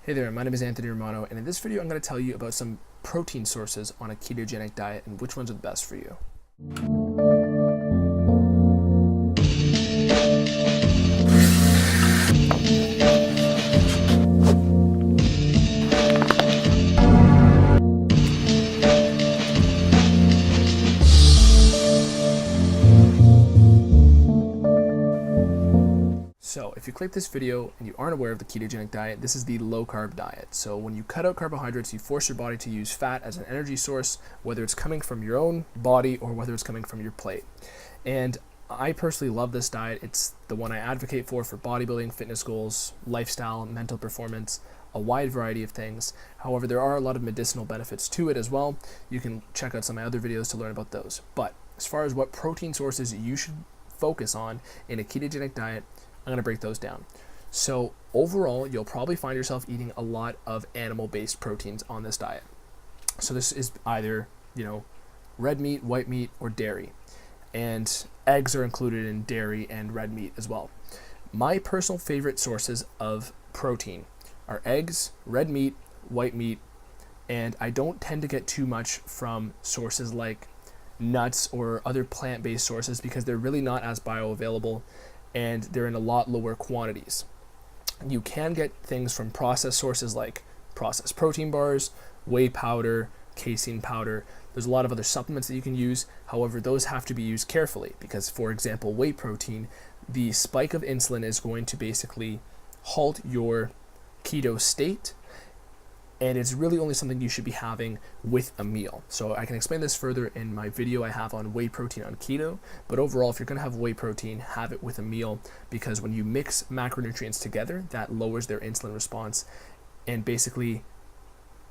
Hey there, my name is Anthony Romano, and in this video I'm going to tell you about some protein sources on a ketogenic diet and which ones are the best for you. So if you click this video and you aren't aware of the ketogenic diet, this is the low carb diet. So when you cut out carbohydrates, you force your body to use fat as an energy source, whether it's coming from your own body or whether it's coming from your plate. And I personally love this diet. It's the one I advocate for bodybuilding, fitness goals, lifestyle, mental performance, a wide variety of things. However, there are a lot of medicinal benefits to it as well. You can check out some of my other videos to learn about those. But as far as what protein sources you should focus on in a ketogenic diet, I'm going to break those down. So overall, you'll probably find yourself eating a lot of animal-based proteins on this diet. So this is either, red meat, white meat, or dairy. And eggs are included in dairy and red meat as well. My personal favorite sources of protein are eggs, red meat, white meat, and I don't tend to get too much from sources like nuts or other plant-based sources because they're really not as bioavailable and they're in a lot lower quantities. You can get things from processed sources like processed protein bars, whey powder, casein powder. There's a lot of other supplements that you can use. However, those have to be used carefully because, for example, whey protein, the spike of insulin is going to basically halt your keto state, and it's really only something you should be having with a meal. So I can explain this further in my video I have on whey protein on keto, but overall, if you're gonna have whey protein, have it with a meal because when you mix macronutrients together, that lowers their insulin response and basically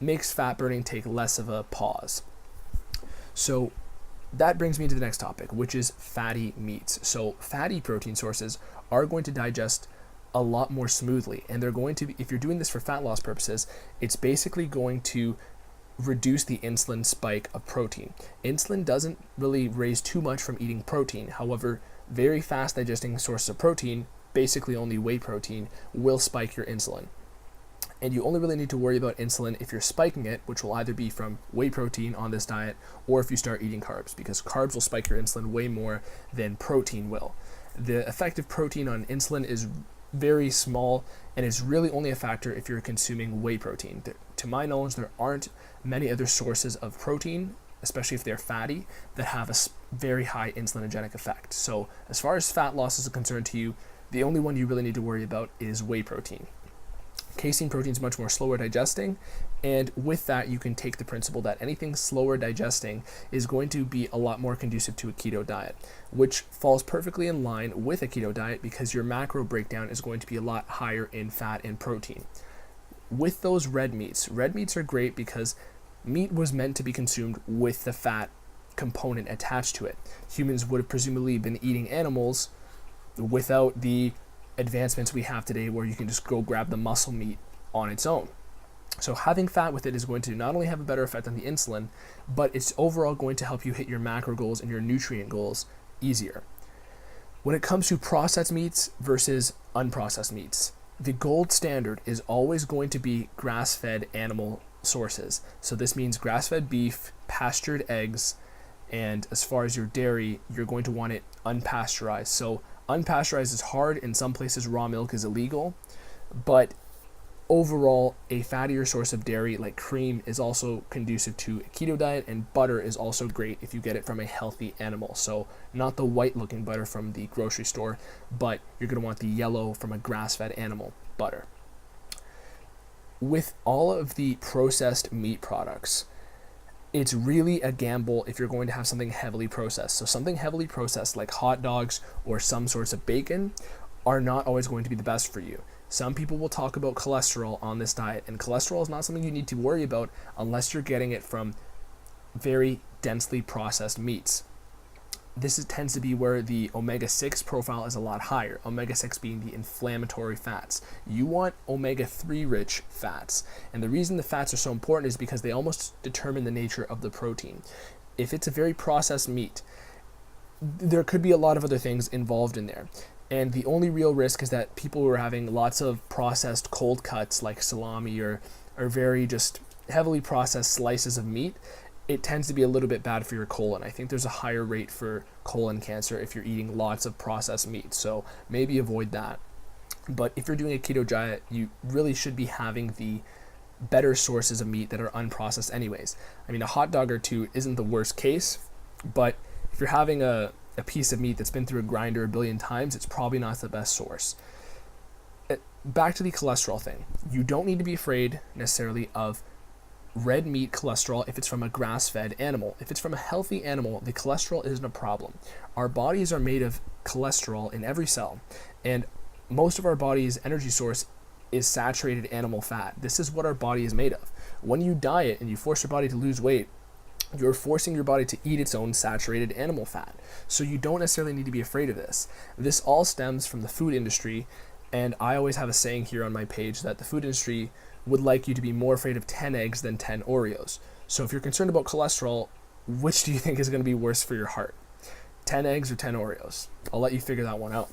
makes fat burning take less of a pause. So that brings me to the next topic, which is fatty meats. So fatty protein sources are going to digest a lot more smoothly, and they're going to be, if you're doing this for fat loss purposes, it's basically going to reduce the insulin spike of protein. Insulin doesn't really raise too much from eating protein. However, very fast digesting sources of protein, basically only whey protein, will spike your insulin. And you only really need to worry about insulin if you're spiking it, which will either be from whey protein on this diet or if you start eating carbs, because carbs will spike your insulin way more than protein will. The effective protein on insulin is very small, and it's really only a factor if you're consuming whey protein. To my knowledge, there aren't many other sources of protein, especially if they're fatty, that have a very high insulinogenic effect. So as far as fat loss is concerned to you, the only one you really need to worry about is whey protein. Casein protein is much more slower digesting, and with that you can take the principle that anything slower digesting is going to be a lot more conducive to a keto diet, which falls perfectly in line with a keto diet because your macro breakdown is going to be a lot higher in fat and protein. With those red meats are great because meat was meant to be consumed with the fat component attached to it. Humans would have presumably been eating animals without the advancements we have today where you can just go grab the muscle meat on its own. So having fat with it is going to not only have a better effect on the insulin, but it's overall going to help you hit your macro goals and your nutrient goals easier. When it comes to processed meats versus unprocessed meats, the gold standard is always going to be grass-fed animal sources. So this means grass-fed beef, pastured eggs, and as far as your dairy, you're going to want it unpasteurized. So unpasteurized is hard. In some places, raw milk is illegal, but overall, a fattier source of dairy like cream is also conducive to a keto diet, and butter is also great if you get it from a healthy animal. So not the white looking butter from the grocery store, but you're going to want the yellow from a grass-fed animal butter. With all of the processed meat products, it's really a gamble if you're going to have something heavily processed. So something heavily processed like hot dogs or some sorts of bacon are not always going to be the best for you. Some people will talk about cholesterol on this diet, and cholesterol is not something you need to worry about unless you're getting it from very densely processed meats. This tends to be where the omega-6 profile is a lot higher, omega-6 being the inflammatory fats. You want omega-3 rich fats, and the reason the fats are so important is because they almost determine the nature of the protein. If it's a very processed meat, there could be a lot of other things involved in there. And the only real risk is that people who are having lots of processed cold cuts like salami or very just heavily processed slices of meat, it tends to be a little bit bad for your colon. I think there's a higher rate for colon cancer if you're eating lots of processed meat. So maybe avoid that. But if you're doing a keto diet, you really should be having the better sources of meat that are unprocessed anyways. I mean, a hot dog or two isn't the worst case, but if you're having a piece of meat that's been through a grinder a billion times, it's probably not the best source. Back to the cholesterol thing. You don't need to be afraid necessarily of red meat cholesterol if it's from a grass-fed animal. If it's from a healthy animal, the cholesterol isn't a problem. Our bodies are made of cholesterol in every cell, and most of our body's energy source is saturated animal fat. This is what our body is made of. When you diet and you force your body to lose weight, you're forcing your body to eat its own saturated animal fat. So you don't necessarily need to be afraid of this. This all stems from the food industry, and I always have a saying here on my page that the food industry would like you to be more afraid of 10 eggs than 10 Oreos. So if you're concerned about cholesterol, which do you think is going to be worse for your heart? 10 eggs or 10 Oreos? I'll let you figure that one out.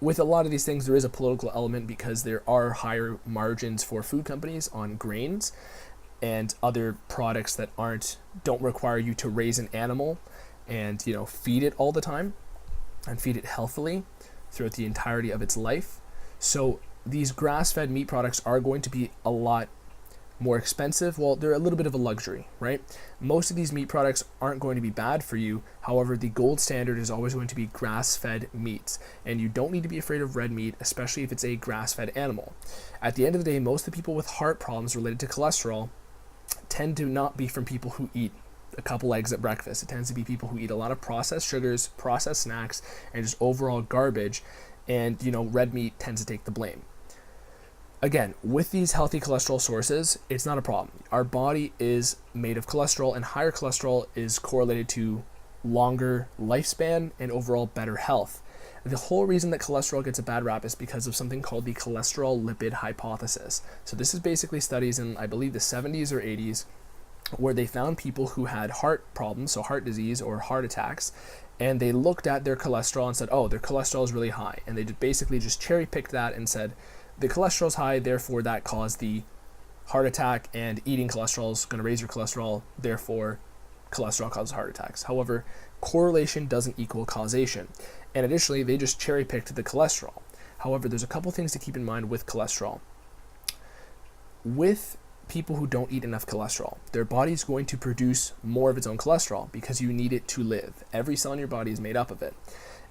With a lot of these things, there is a political element because there are higher margins for food companies on grains and other products that don't require you to raise an animal and feed it all the time and feed it healthily throughout the entirety of its life. So these grass-fed meat products are going to be a lot more expensive. Well, they're a little bit of a luxury, right? Most of these meat products aren't going to be bad for you. However, the gold standard is always going to be grass-fed meats, and you don't need to be afraid of red meat, especially if it's a grass-fed animal. At the end of the day, most of the people with heart problems related to cholesterol tend to not be from people who eat a couple eggs at breakfast. It tends to be people who eat a lot of processed sugars, processed snacks, and just overall garbage, and red meat tends to take the blame. Again, with these healthy cholesterol sources, it's not a problem. Our body is made of cholesterol, and higher cholesterol is correlated to longer lifespan and overall better health. The whole reason that cholesterol gets a bad rap is because of something called the cholesterol lipid hypothesis. So this is basically studies in, I believe, the 70s or 80s, where they found people who had heart problems, so heart disease or heart attacks, and they looked at their cholesterol and said, oh, their cholesterol is really high. And they basically just cherry-picked that and said, the cholesterol is high, therefore that caused the heart attack, and eating cholesterol is going to raise your cholesterol, therefore cholesterol causes heart attacks. However, correlation doesn't equal causation. And additionally, they just cherry-picked the cholesterol. However, there's a couple things to keep in mind with cholesterol. With people who don't eat enough cholesterol, their body is going to produce more of its own cholesterol because you need it to live. Every cell in your body is made up of it.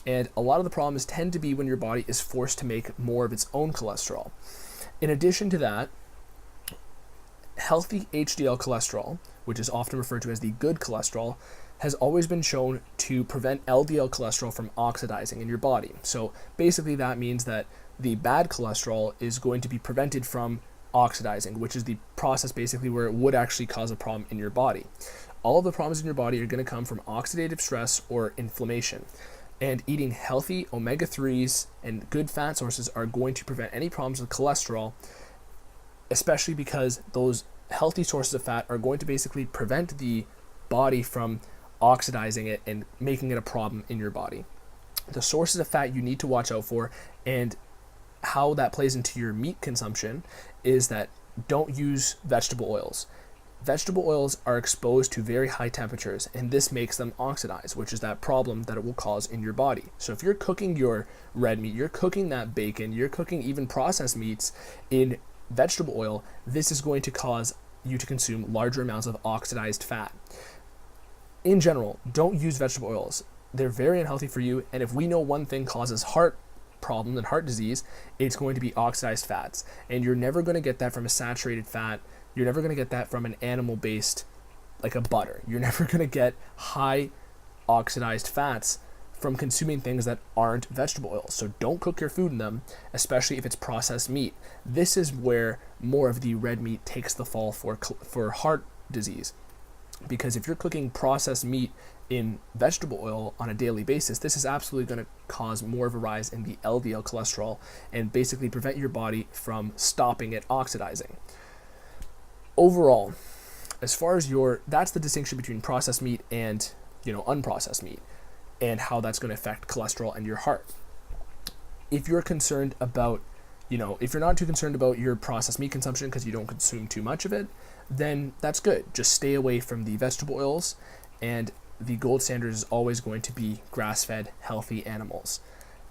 And a lot of the problems tend to be when your body is forced to make more of its own cholesterol. In addition to that, healthy HDL cholesterol, which is often referred to as the good cholesterol, has always been shown to prevent LDL cholesterol from oxidizing in your body. So basically that means that the bad cholesterol is going to be prevented from oxidizing, which is the process basically where it would actually cause a problem in your body. All of the problems in your body are going to come from oxidative stress or inflammation. And eating healthy omega-3s and good fat sources are going to prevent any problems with cholesterol, especially because those healthy sources of fat are going to basically prevent the body from oxidizing it and making it a problem in your body. The sources of fat you need to watch out for and how that plays into your meat consumption is that don't use vegetable oils. Vegetable oils are exposed to very high temperatures, and this makes them oxidize, which is that problem that it will cause in your body. So if you're cooking your red meat, you're cooking that bacon, you're cooking even processed meats in vegetable oil, this is going to cause you to consume larger amounts of oxidized fat. In general, don't use vegetable oils. They're very unhealthy for you, and if we know one thing causes heart problem and heart disease, it's going to be oxidized fats. And you're never going to get that from a saturated fat. You're never going to get that from an animal-based, like a butter. You're never going to get high oxidized fats from consuming things that aren't vegetable oils. So don't cook your food in them, especially if it's processed meat. This is where more of the red meat takes the fall for heart disease. Because if you're cooking processed meat in vegetable oil on a daily basis, this is absolutely going to cause more of a rise in the LDL cholesterol and basically prevent your body from stopping it oxidizing. Overall, as far as that's the distinction between processed meat and unprocessed meat and how that's going to affect cholesterol and your heart. if you're concerned about, if you're not too concerned about your processed meat consumption because you don't consume too much of it, then that's good. Just stay away from the vegetable oils, and the gold standard is always going to be grass-fed, healthy animals.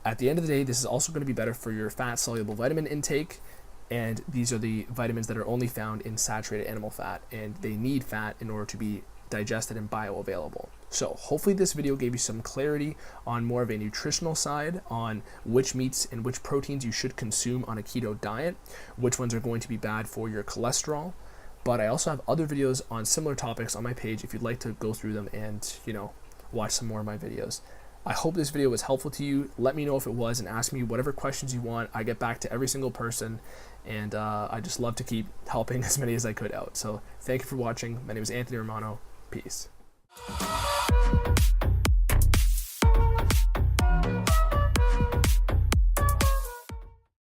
At the end of the day, this is also going to be better for your fat-soluble vitamin intake, and these are the vitamins that are only found in saturated animal fat, and they need fat in order to be digested and bioavailable. So hopefully this video gave you some clarity on more of a nutritional side on which meats and which proteins you should consume on a keto diet, which ones are going to be bad for your cholesterol. But I also have other videos on similar topics on my page if you'd like to go through them and, watch some more of my videos. I hope this video was helpful to you. Let me know if it was and ask me whatever questions you want. I get back to every single person, and I just love to keep helping as many as I could out. So thank you for watching. My name is Anthony Romano. Peace.